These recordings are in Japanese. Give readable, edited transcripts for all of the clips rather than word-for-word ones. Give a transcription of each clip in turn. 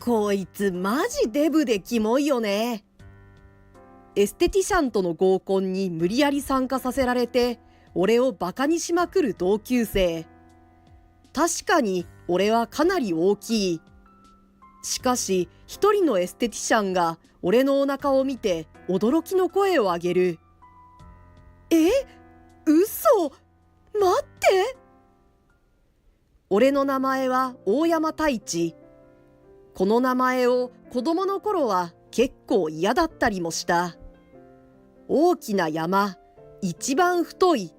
こいつマジデブでキモいよね。エステティシャンとの合コンに無理やり参加させられて、俺をバカにしまくる同級生。確かに俺はかなり大きい。しかし一人のエステティシャンが俺のお腹を見て驚きの声を上げる。え？嘘？待って。俺の名前は大山太一。この名前を子供の頃は結構嫌だったりもした。大きな山、一番太い。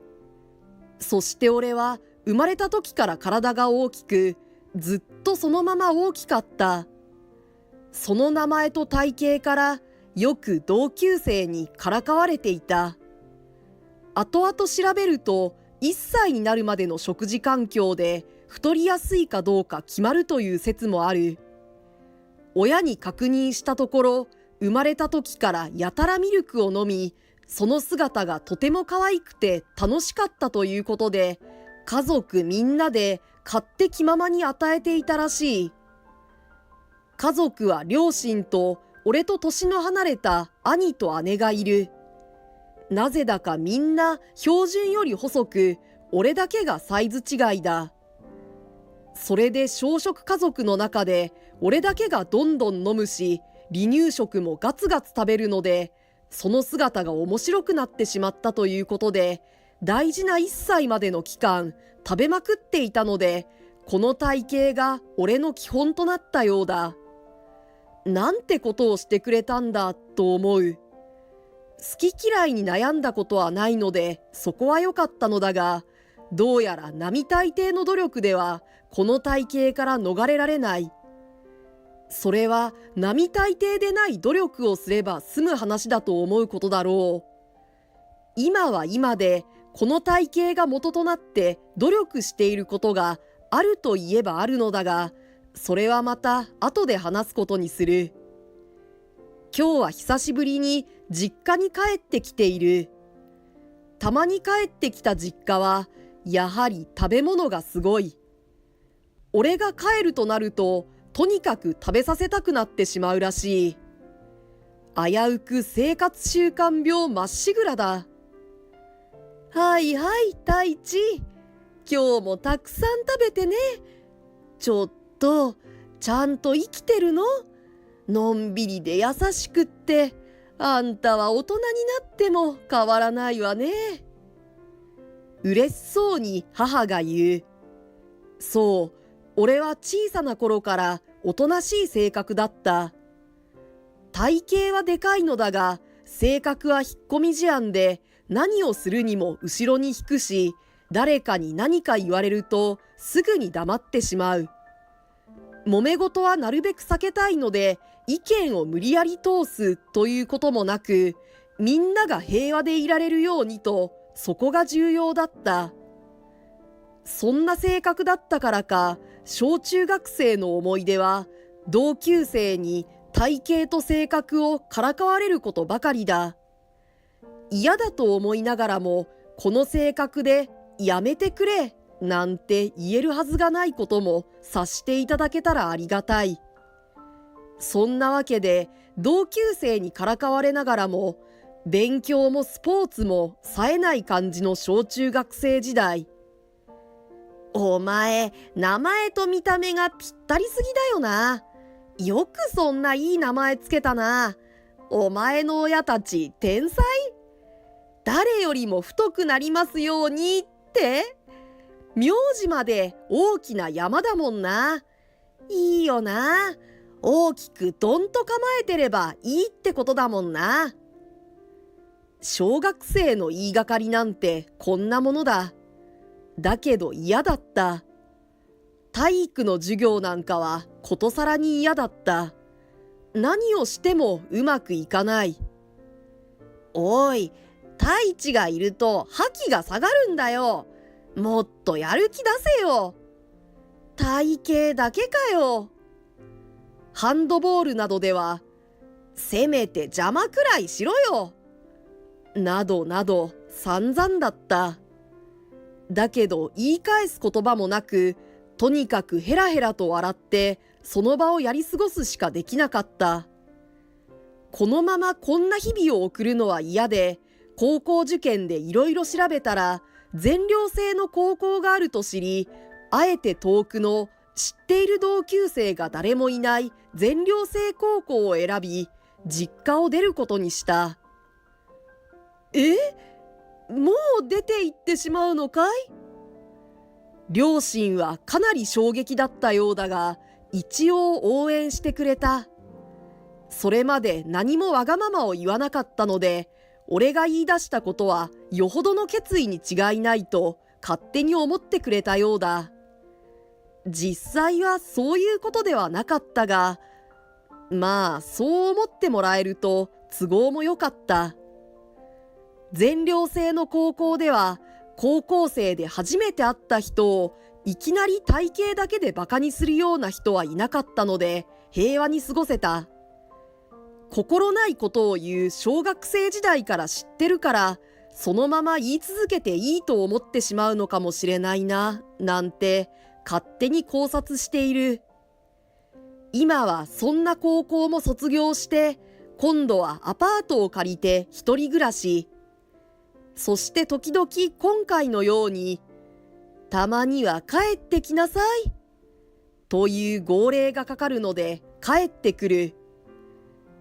そして俺は生まれた時から体が大きく、ずっとそのまま大きかった。その名前と体型からよく同級生にからかわれていた。後々調べると、1歳になるまでの食事環境で太りやすいかどうか決まるという説もある。親に確認したところ、生まれた時からやたらミルクを飲み、その姿がとても可愛くて楽しかったということで、家族みんなで勝手気ままに与えていたらしい。家族は両親と俺と年の離れた兄と姉がいる。なぜだかみんな標準より細く、俺だけがサイズ違いだ。それで小食家族の中で俺だけがどんどん飲むし、離乳食もガツガツ食べるので、その姿が面白くなってしまったということで、大事な1歳までの期間食べまくっていたので、この体型が俺の基本となったようだ。なんてことをしてくれたんだと思う。好き嫌いに悩んだことはないので、そこは良かったのだが、どうやら並大抵の努力ではこの体型から逃れられない。それは並大抵でない努力をすれば済む話だと思うことだろう。今は今でこの体型が元となって努力していることがあるといえばあるのだが、それはまた後で話すことにする。今日は久しぶりに実家に帰ってきている。たまに帰ってきた実家はやはり食べ物がすごい。俺が帰るとなるととにかく食べさせたくなってしまうらしい。危うく生活習慣病まっしぐらだ。はいはい、太一。今日もたくさん食べてね。ちょっと、ちゃんと生きてるの？のんびりで優しくって、あんたは大人になっても変わらないわね。嬉しそうに母が言う。そう、俺は小さな頃からおとなしい性格だった。体型はでかいのだが、性格は引っ込み思案で、何をするにも後ろに引くし、誰かに何か言われるとすぐに黙ってしまう。揉め事はなるべく避けたいので、意見を無理やり通すということもなく、みんなが平和でいられるようにと、そこが重要だった。そんな性格だったからか、小中学生の思い出は、同級生に体型と性格をからかわれることばかりだ。嫌だと思いながらも、この性格でやめてくれなんて言えるはずがないことも察していただけたらありがたい。そんなわけで同級生にからかわれながらも勉強もスポーツも冴えない感じの小中学生時代。お前、名前と見た目がぴったりすぎだよな。よくそんないい名前つけたな。お前の親たち天才？誰よりも太くなりますようにって？名字まで大きな山だもんな。いいよな。大きくどんと構えてればいいってことだもんな。小学生の言いがかりなんてこんなものだ。だけど嫌だった。体育の授業なんかはことさらに嫌だった。何をしてもうまくいかない。おい、太一がいると覇気が下がるんだよ。もっとやる気出せよ。体型だけかよ。ハンドボールなどでは、せめて邪魔くらいしろよ。などなど散々だった。だけど言い返す言葉もなく、とにかくヘラヘラと笑って、その場をやり過ごすしかできなかった。このままこんな日々を送るのは嫌で、高校受験でいろいろ調べたら、全寮制の高校があると知り、あえて遠くの知っている同級生が誰もいない全寮制高校を選び、実家を出ることにした。もう出て行ってしまうのかい？両親はかなり衝撃だったようだが、一応応援してくれた。それまで何もわがままを言わなかったので、俺が言い出したことはよほどの決意に違いないと勝手に思ってくれたようだ。実際はそういうことではなかったが、まあそう思ってもらえると都合も良かった。全寮制の高校では、高校生で初めて会った人をいきなり体型だけでバカにするような人はいなかったので、平和に過ごせた。心ないことを言う小学生時代から知ってるから、そのまま言い続けていいと思ってしまうのかもしれないな、なんて勝手に考察している。今はそんな高校も卒業して、今度はアパートを借りて一人暮らし。そして時々今回のように、たまには帰ってきなさいという号令がかかるので帰ってくる。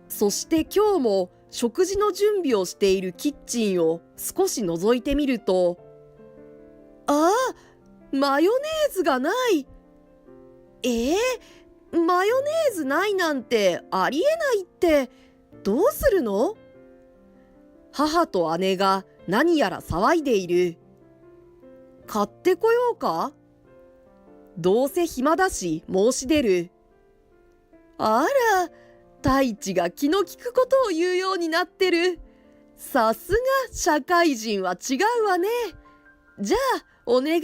そして今日も食事の準備をしているキッチンを少し覗いてみると、マヨネーズがない。マヨネーズないなんてありえないって、どうするの？母と姉が何やら騒いでいる。買ってこようか？どうせ暇だし申し出る。あら、太一が気の利くことを言うようになってる。さすが社会人は違うわね。じゃあお願い。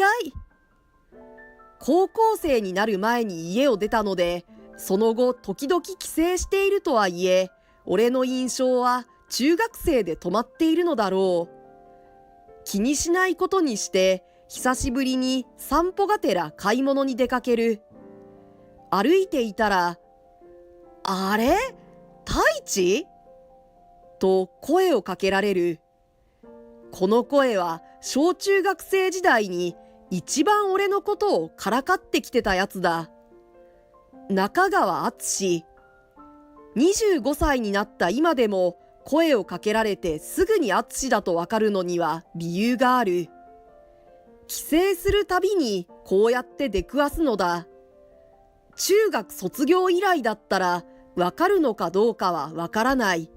高校生になる前に家を出たので、その後時々帰省しているとはいえ、俺の印象は中学生で止まっているのだろう。気にしないことにして、久しぶりに散歩がてら買い物に出かける。歩いていたら、あれ？太一？と声をかけられる。この声は小中学生時代に一番俺のことをからかってきてたやつだ。中川敦。25歳になった今でも声をかけられてすぐに敦だとわかるのには理由がある。帰省するたびにこうやって出くわすのだ。中学卒業以来だったらわかるのかどうかはわからない。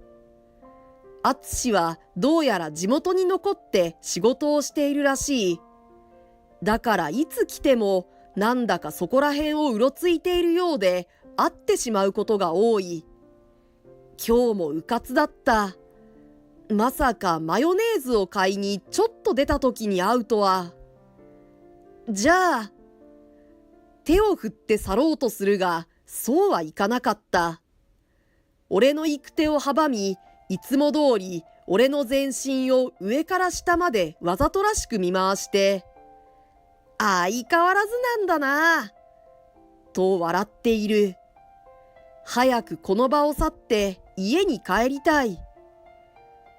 敦はどうやら地元に残って仕事をしているらしい。だからいつ来てもなんだかそこら辺をうろついているようで会ってしまうことが多い。今日もうかつだった。まさかマヨネーズを買いにちょっと出た時に会うとは。じゃあ、手を振って去ろうとするが、そうはいかなかった。俺の行く手を阻み、いつも通り俺の全身を上から下までわざとらしく見回して、相変わらずなんだなと笑っている。早くこの場を去って家に帰りたい。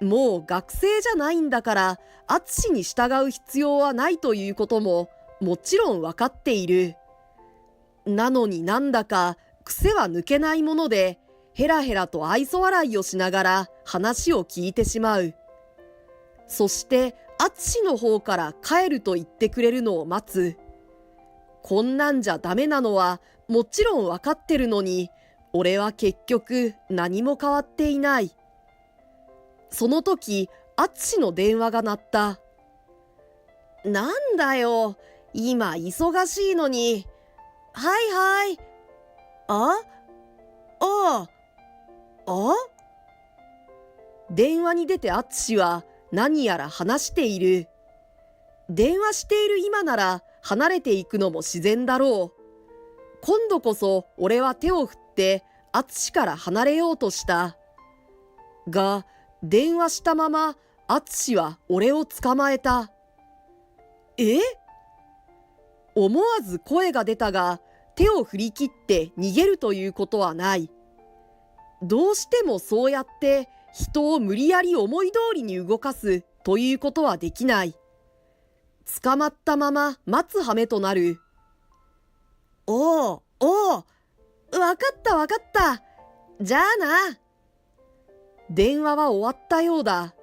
もう学生じゃないんだから敦に従う必要はないということももちろん分かっている。なのになんだか癖は抜けないもので、ヘラヘラと愛想笑いをしながら話を聞いてしまう。そして敦の方から帰ると言ってくれるのを待つ。こんなんじゃダメなのはもちろん分かってるのに、俺は結局何も変わっていない。その時、敦の電話が鳴った。なんだよ、今忙しいのに。はいはい。電話に出て敦は何やら話している。電話している今なら離れていくのも自然だろう。今度こそ俺は手を振って敦から離れようとした。が、電話したまま敦は俺を捕まえた。思わず声が出たが、手を振り切って逃げるということはない。どうしてもそうやって人を無理やり思い通りに動かすということはできない。捕まったまま待つ羽目となる。おうおう、わかったわかった。じゃあな。電話は終わったようだ。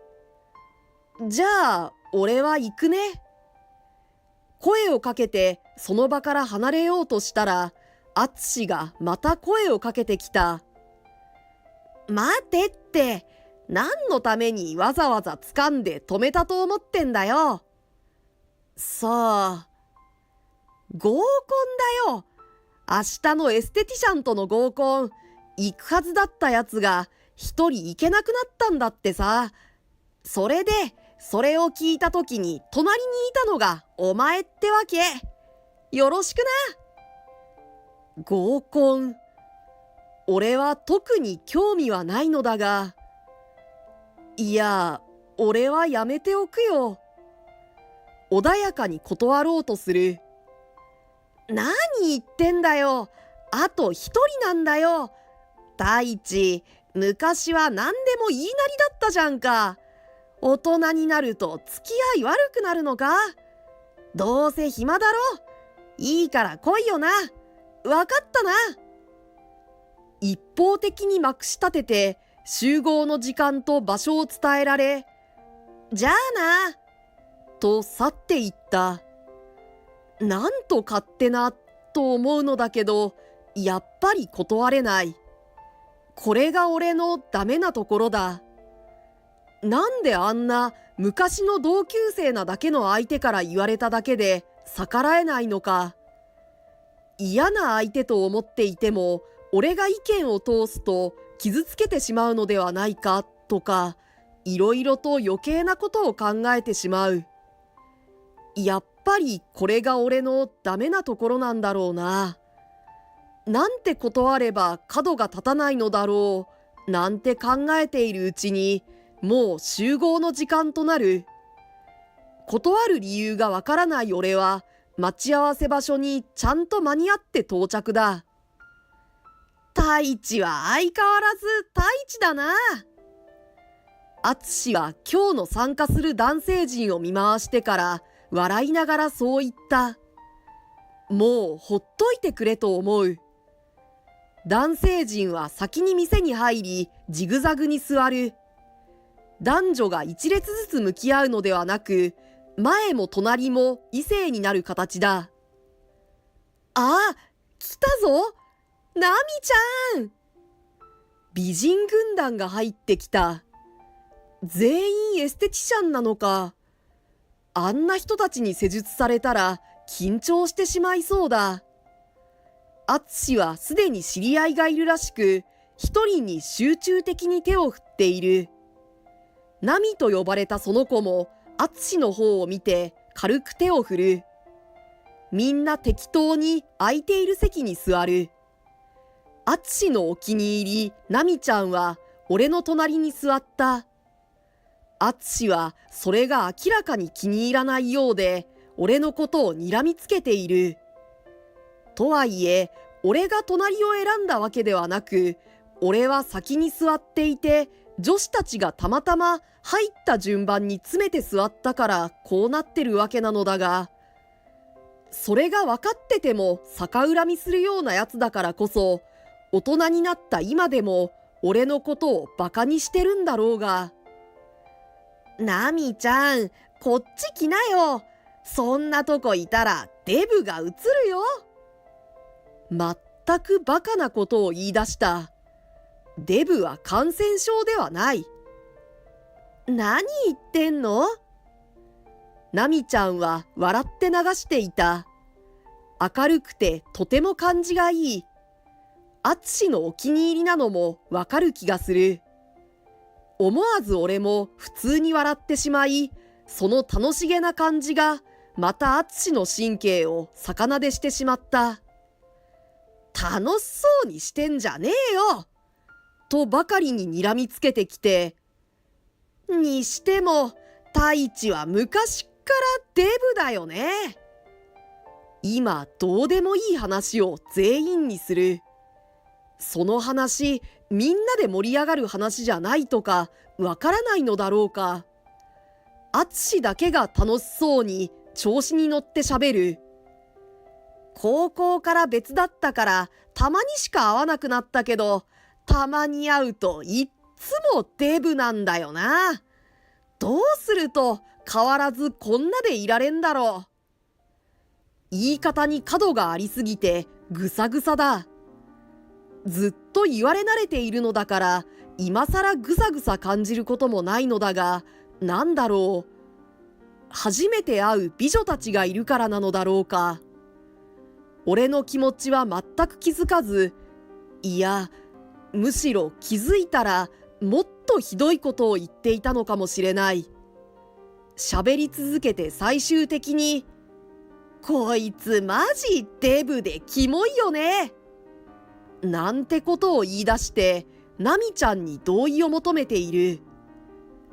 じゃあ、俺は行くね。声をかけてその場から離れようとしたら、アツシがまた声をかけてきた。待てって、何のためにわざわざ掴んで止めたと思ってんだよ。さあ、合コンだよ。明日のエステティシャンとの合コン、行くはずだったやつが一人行けなくなったんだってさ。それで、それを聞いたときに隣にいたのがお前ってわけ。よろしくな。合コン。俺は特に興味はないのだが。いや、俺はやめておくよ。穏やかに断ろうとする。何言ってんだよ。あと一人なんだよ。太一、昔は何でも言いなりだったじゃんか。大人になると付き合い悪くなるのか。どうせ暇だろ。いいから来いよな。わかったな。一方的にまくし立てて集合の時間と場所を伝えられ、じゃあな。と去っていった。なんと勝手なと思うのだけど、やっぱり断れない。これが俺のダメなところだ。なんであんな昔の同級生なだけの相手から言われただけで逆らえないのか。嫌な相手と思っていても、俺が意見を通すと傷つけてしまうのではないかとか、いろいろと余計なことを考えてしまう。やっぱりこれが俺のダメなところなんだろうな。なんて断れば角が立たないのだろうなんて考えているうちに、もう集合の時間となる。断る理由がわからない俺は、待ち合わせ場所にちゃんと間に合って到着だ。太一は相変わらず太一だな。アツシは今日の参加する男性陣を見回してから笑いながらそう言った。もうほっといてくれと思う。男性陣は先に店に入りジグザグに座る。男女が一列ずつ向き合うのではなく、前も隣も異性になる形だ。あ、来たぞ、ナミちゃん。美人軍団が入ってきた。全員エステティシャンなのか。あんな人たちに施術されたら緊張してしまいそうだ。アツシはすでに知り合いがいるらしく、一人に集中的に手を振っている。ナミと呼ばれたその子もアツシの方を見て軽く手を振る。みんな適当に空いている席に座る。アツシのお気に入りナミちゃんは俺の隣に座った。アツシはそれが明らかに気に入らないようで、俺のことを睨みつけている。とはいえ、俺が隣を選んだわけではなく、俺は先に座っていて、女子たちがたまたま入った順番に詰めて座ったからこうなってるわけなのだが、それが分かってても逆恨みするようなやつだからこそ、大人になった今でも俺のことをバカにしてるんだろうが。ナミちゃん、こっち来なよ。そんなとこいたらデブが映るよ。まったくバカなことを言い出した。デブは感染症ではない。何言ってんの？ナミちゃんは笑って流していた。明るくてとても感じがいい。アツシのお気に入りなのもわかる気がする。思わず俺も普通に笑ってしまい、その楽しげな感じがまたアツシの神経を逆なでしてしまった。楽しそうにしてんじゃねえよとばかりに睨みつけてきて、にしても太一は昔っからデブだよね。今どうでもいい話を全員にする。その話、みんなで盛り上がる話じゃないとかわからないのだろうか。アツシだけが楽しそうに調子に乗って喋る。高校から別だったからたまにしか会わなくなったけど、たまに会うといっつもデブなんだよな。どうすると変わらずこんなでいられんだろう。言い方に角がありすぎてぐさぐさだ。ずっと言われ慣れているのだから今さらぐさぐさ感じることもないのだが、なんだろう。初めて会う美女たちがいるからなのだろうか。俺の気持ちは全く気づかず、いや、むしろ気づいたらもっとひどいことを言っていたのかもしれない。喋り続けて最終的に、こいつマジデブでキモいよね。なんてことを言い出して、ナミちゃんに同意を求めている。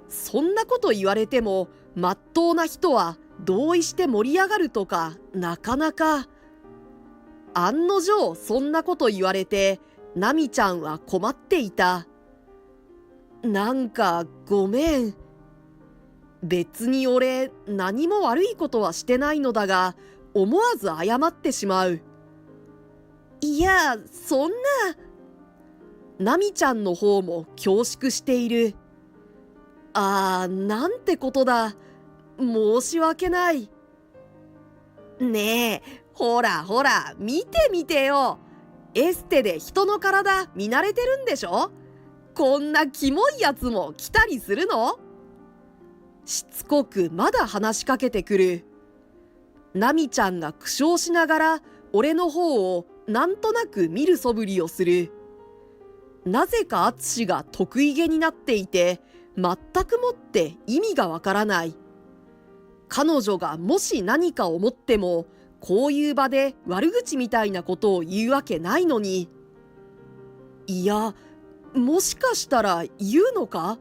そんなこと言われても、まっとうな人は同意して盛り上がるとか、なかなか。案の定そんなこと言われて、ナミちゃんは困っていた。なんかごめん。別に俺何も悪いことはしてないのだが、思わず謝ってしまう。いや、そんな。ナミちゃんの方も恐縮している。なんてことだ。申し訳ない。ねえ、ほらほら、見てみてよ。エステで人の体見慣れてるんでしょ？こんなキモいやつも来たりするの？しつこくまだ話しかけてくる。ナミちゃんが苦笑しながら俺の方をなんとなく見る素振りをする。なぜかアツシが得意げになっていて、全くもって意味がわからない。彼女がもし何か思っても、こういう場で悪口みたいなことを言うわけないのに。いや、もしかしたら言うのか？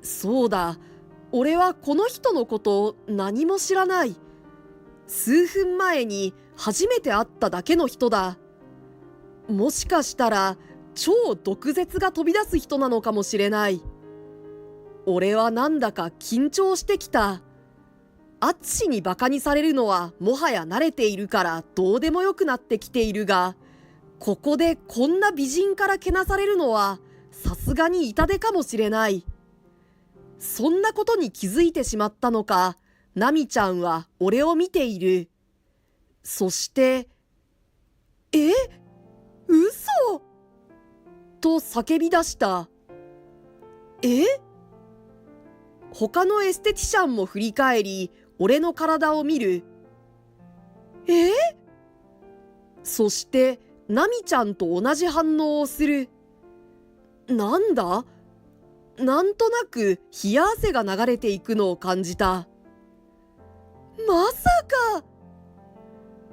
そうだ、俺はこの人のことを何も知らない。数分前に初めて会っただけの人だ。もしかしたら超毒舌が飛び出す人なのかもしれない。俺はなんだか緊張してきた。アツシにバカにされるのはもはや慣れているからどうでもよくなってきているが、ここでこんな美人からけなされるのはさすがに痛手かもしれない。そんなことに気づいてしまったのか、ナミちゃんは俺を見ている。そして、嘘と叫び出した。他のエステティシャンも振り返り、俺の体を見る。そして、ナミちゃんと同じ反応をする。なんだ？なんとなく冷や汗が流れていくのを感じた。まさか！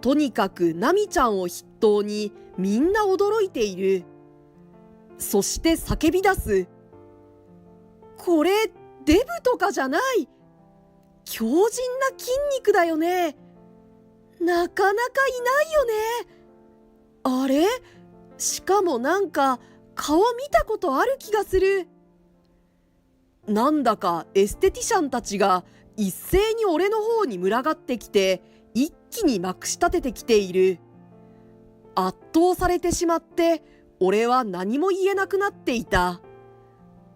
とにかくナミちゃんを筆頭にみんな驚いている。そして叫び出す。これ、デブとかじゃない。強靭な筋肉だよね。なかなかいないよね。あれ？しかもなんか顔見たことある気がする。なんだかエステティシャンたちが一斉に俺の方に群がってきて、一気にまくし立ててきている。圧倒されてしまって俺は何も言えなくなっていた。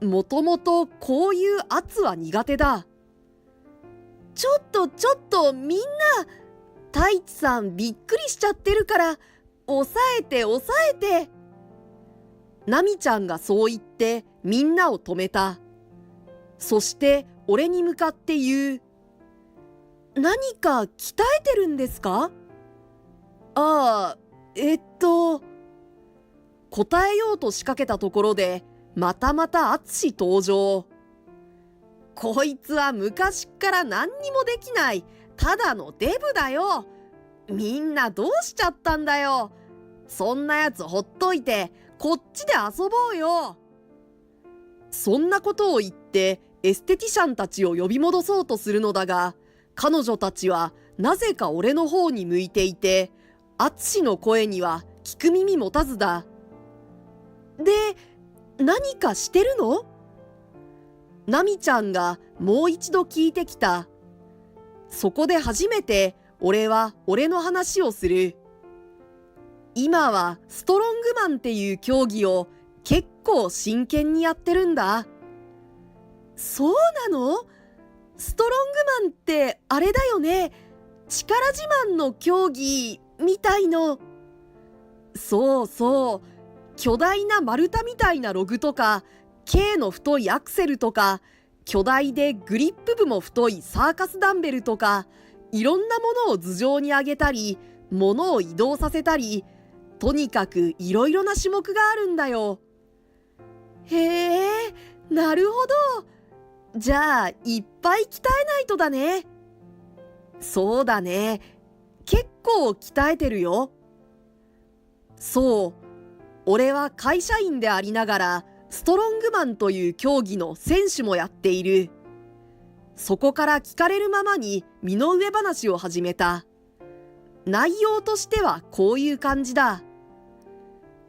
もともとこういう圧は苦手だ。ちょっとみんな、太一さんびっくりしちゃってるから抑えて。ナミちゃんがそう言ってみんなを止めた。そして俺に向かって言う。何か鍛えてるんですか？答えようと仕掛けたところで、またアツシ登場。こいつは昔っから何にもできない、ただのデブだよ。みんなどうしちゃったんだよ。そんなやつほっといて、こっちで遊ぼうよ。そんなことを言ってエステティシャンたちを呼び戻そうとするのだが、彼女たちはなぜか俺の方に向いていて、淳の声には聞く耳持たずだ。で、何かしてるの？ナミちゃんがもう一度聞いてきた。そこで初めて俺は俺の話をする。今はストロングマンっていう競技を結構真剣にやってるんだ。そうなの？ストロングマンってあれだよね。力自慢の競技みたいの。そうそう。巨大な丸太みたいなログとか、K の太いアクセルとか、巨大でグリップ部も太いサーカスダンベルとか、いろんなものを頭上に上げたり、物を移動させたり、とにかくいろいろな種目があるんだよ。へえ、なるほど。じゃあ、いっぱい鍛えないとだね。そうだね。結構鍛えてるよ。そう。俺は会社員でありながら、ストロングマンという競技の選手もやっている。そこから聞かれるままに身の上話を始めた。内容としてはこういう感じだ。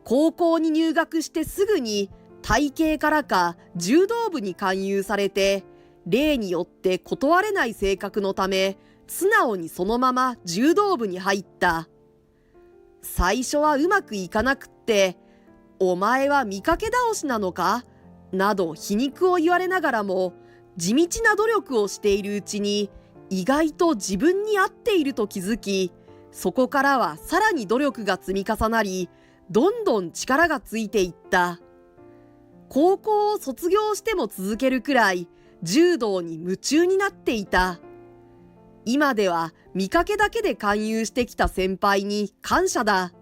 高校に入学してすぐに体型からか柔道部に勧誘されて、例によって断れない性格のため、素直にそのまま柔道部に入った。最初はうまくいかなくって、お前は見かけ倒しなのか？など皮肉を言われながらも、地道な努力をしているうちに、意外と自分に合っていると気づき、そこからはさらに努力が積み重なり、どんどん力がついていった。高校を卒業しても続けるくらい、柔道に夢中になっていた。今では見かけだけで勧誘してきた先輩に感謝だ。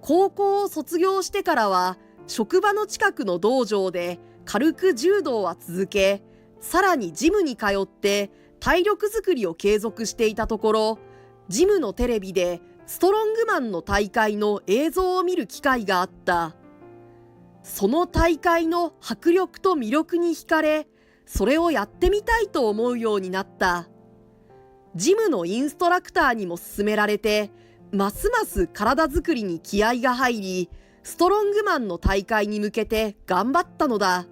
高校を卒業してからは、職場の近くの道場で軽く柔道は続け、さらにジムに通って体力づくりを継続していたところ、ジムのテレビでストロングマンの大会の映像を見る機会があった。その大会の迫力と魅力に惹かれ、それをやってみたいと思うようになった。ジムのインストラクターにも勧められて、ますます体づくりに気合が入り、ストロングマンの大会に向けて頑張ったのだ。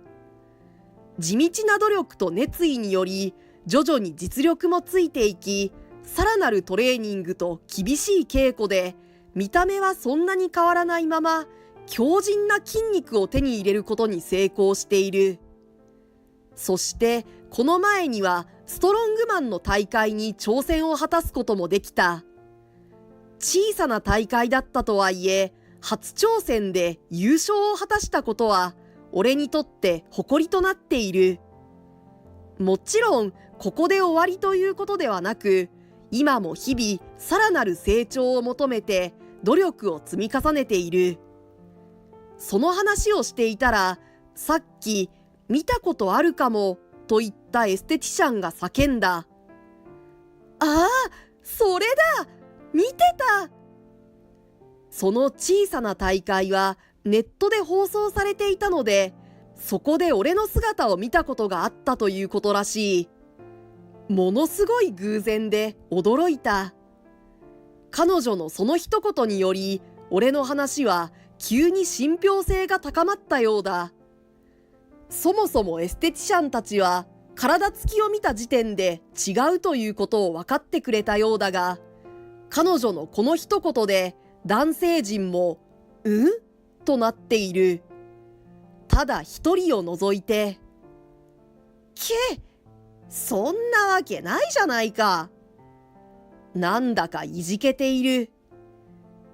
地道な努力と熱意により、徐々に実力もついていき、さらなるトレーニングと厳しい稽古で、見た目はそんなに変わらないまま、強靭な筋肉を手に入れることに成功している。そして、この前にはストロングマンの大会に挑戦を果たすこともできた。小さな大会だったとはいえ、初挑戦で優勝を果たしたことは、俺にとって誇りとなっている。もちろん、ここで終わりということではなく、今も日々さらなる成長を求めて努力を積み重ねている。その話をしていたら、さっき見たことあるかもと言ったエステティシャンが叫んだ。ああ、それだ！見てた！その小さな大会はネットで放送されていたので、そこで俺の姿を見たことがあったということらしい。ものすごい偶然で驚いた。彼女のその一言により、俺の話は急に信憑性が高まったようだ。そもそもエステティシャンたちは体つきを見た時点で違うということを分かってくれたようだが、彼女のこの一言で男性陣もとなっている。ただ一人を除いて、そんなわけないじゃないか。なんだかいじけている。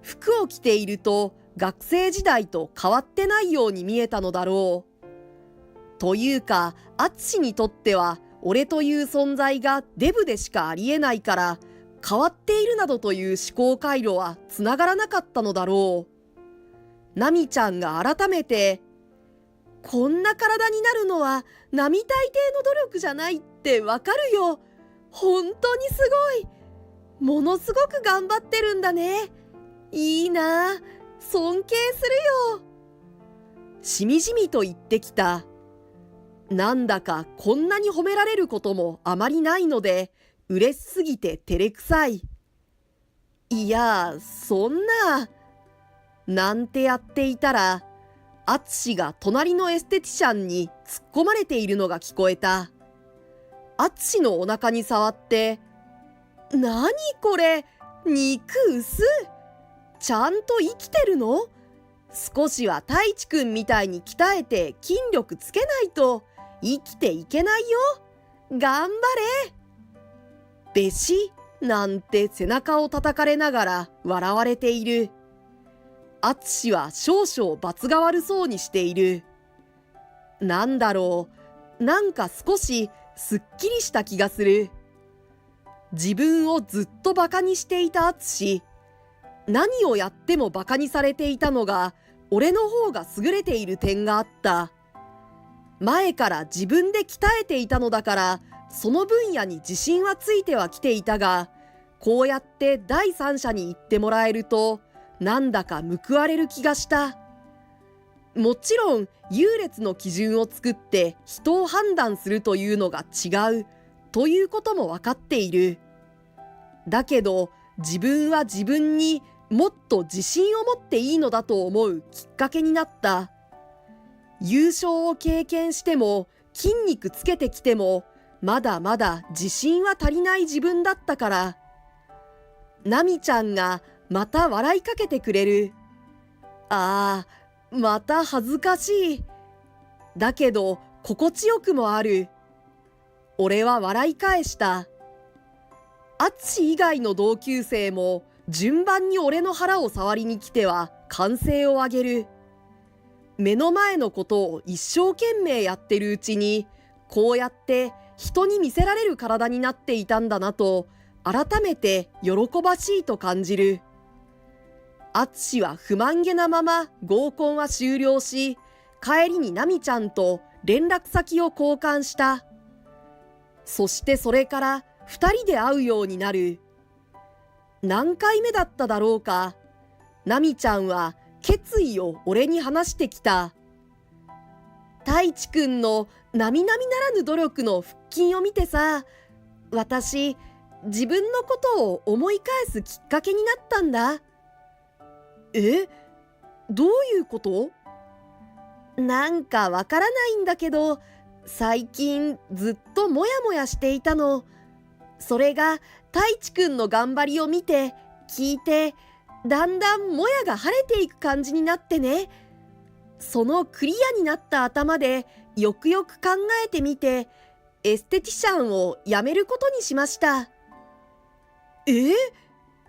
服を着ていると学生時代と変わってないように見えたのだろう。というか、淳にとっては俺という存在がデブでしかありえないから、変わっているなどという思考回路はつながらなかったのだろう。ナミちゃんが改めて、こんな体になるのは並大抵の努力じゃないってわかるよ。本当にすごい。ものすごく頑張ってるんだね。いいな。尊敬するよ。しみじみと言ってきた。なんだかこんなに褒められることもあまりないので、嬉しすぎて照れくさい。いや、そんな。なんてやっていたら、アツシが隣のエステティシャンに突っ込まれているのが聞こえた。アツシのお腹に触って、なにこれ、肉薄。ちゃんと生きてるの？少しは太一くんみたいに鍛えて筋力つけないと生きていけないよ。頑張れ。べしなんて背中を叩かれながら笑われている。アツシは少々罰が悪そうにしている。なんだろう、なんか少しすっきりした気がする。自分をずっとバカにしていたアツシ。何をやってもバカにされていたのが俺の方が優れている点があった。前から自分で鍛えていたのだからその分野に自信はついてはきていたが、こうやって第三者に言ってもらえるとなんだか報われる気がした。もちろん優劣の基準を作って人を判断するというのが違うということも分かっている。だけど自分は自分にもっと自信を持っていいのだと思うきっかけになった。優勝を経験しても筋肉つけてきてもまだまだ自信は足りない自分だったから。ナミちゃんがまた笑いかけてくれる。ああ、また恥ずかしい。だけど心地よくもある。俺は笑い返した。アツシ以外の同級生も順番に俺の腹を触りに来ては歓声を上げる。目の前のことを一生懸命やってるうちにこうやって人に見せられる体になっていたんだなと改めて喜ばしいと感じる。アツシは不満げなまま合コンは終了し、帰りにナミちゃんと連絡先を交換した。そしてそれから二人で会うようになる。何回目だっただろうか。ナミちゃんは決意を俺に話してきた。太一くんの並々ならぬ努力の腹筋を見てさ、私、自分のことを思い返すきっかけになったんだ。え？どういうこと？なんかわからないんだけど、最近ずっとモヤモヤしていたの。それが太一くんの頑張りを見て、聞いて、だんだんモヤが晴れていく感じになってね。そのクリアになった頭でよくよく考えてみて、エステティシャンを辞めることにしました。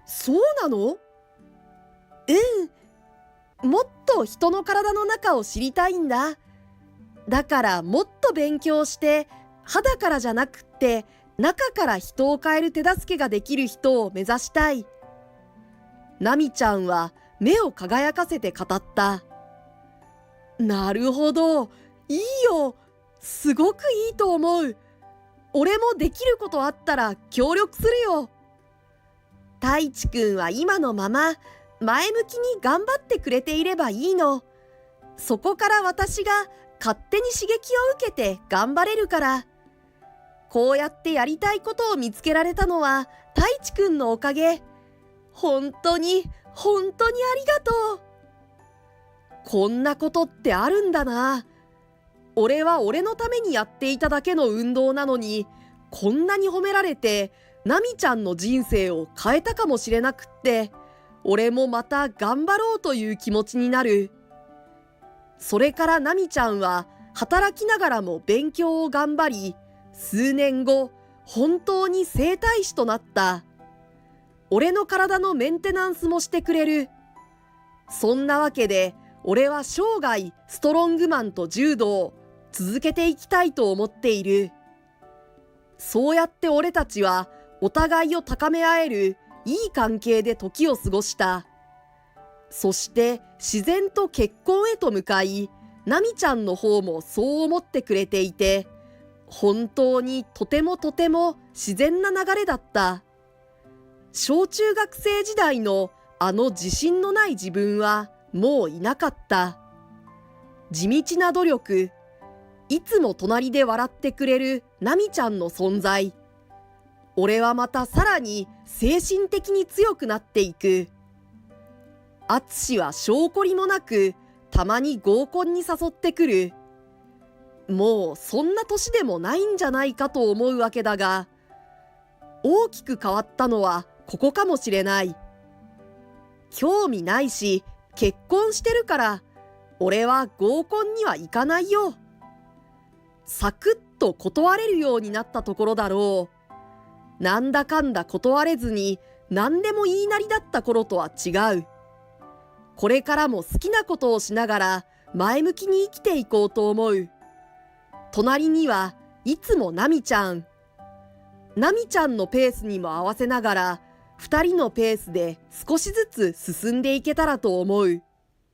そうなの？もっと人の体の中を知りたいんだ。だからもっと勉強して、肌からじゃなくって中から人を変える手助けができる人を目指したい。ナミちゃんは目を輝かせて語った。なるほど、いいよ。すごくいいと思う。俺もできることあったら協力するよ。太一くんは今のまま前向きに頑張ってくれていればいいの。そこから私が勝手に刺激を受けて頑張れるから。こうやってやりたいことを見つけられたのは太一くんのおかげ。本当に本当にありがとう。こんなことってあるんだな。俺は俺のためにやっていただけの運動なのに、こんなに褒められてナミちゃんの人生を変えたかもしれなくって、俺もまた頑張ろうという気持ちになる。それからナミちゃんは働きながらも勉強を頑張り、数年後本当に整体師となった。俺の体のメンテナンスもしてくれる。そんなわけで俺は生涯ストロングマンと柔道を続けていきたいと思っている。そうやって俺たちはお互いを高め合えるいい関係で時を過ごした。そして自然と結婚へと向かい、ナミちゃんの方もそう思ってくれていて、本当にとてもとても自然な流れだった。小中学生時代のあの自信のない自分はもういなかった。地道な努力、いつも隣で笑ってくれるナミちゃんの存在、俺はまたさらに精神的に強くなっていく。あつしは性懲りもなく、たまに合コンに誘ってくる。もうそんな年でもないんじゃないかと思うわけだが、大きく変わったのはここかもしれない。興味ないし、結婚してるから、俺は合コンには行かないよ。サクッと断れるようになったところだろう。なんだかんだ断れずに何でも言いなりだった頃とは違う。これからも好きなことをしながら前向きに生きていこうと思う。隣にはいつもナミちゃん。ナミちゃんのペースにも合わせながら、二人のペースで少しずつ進んでいけたらと思う。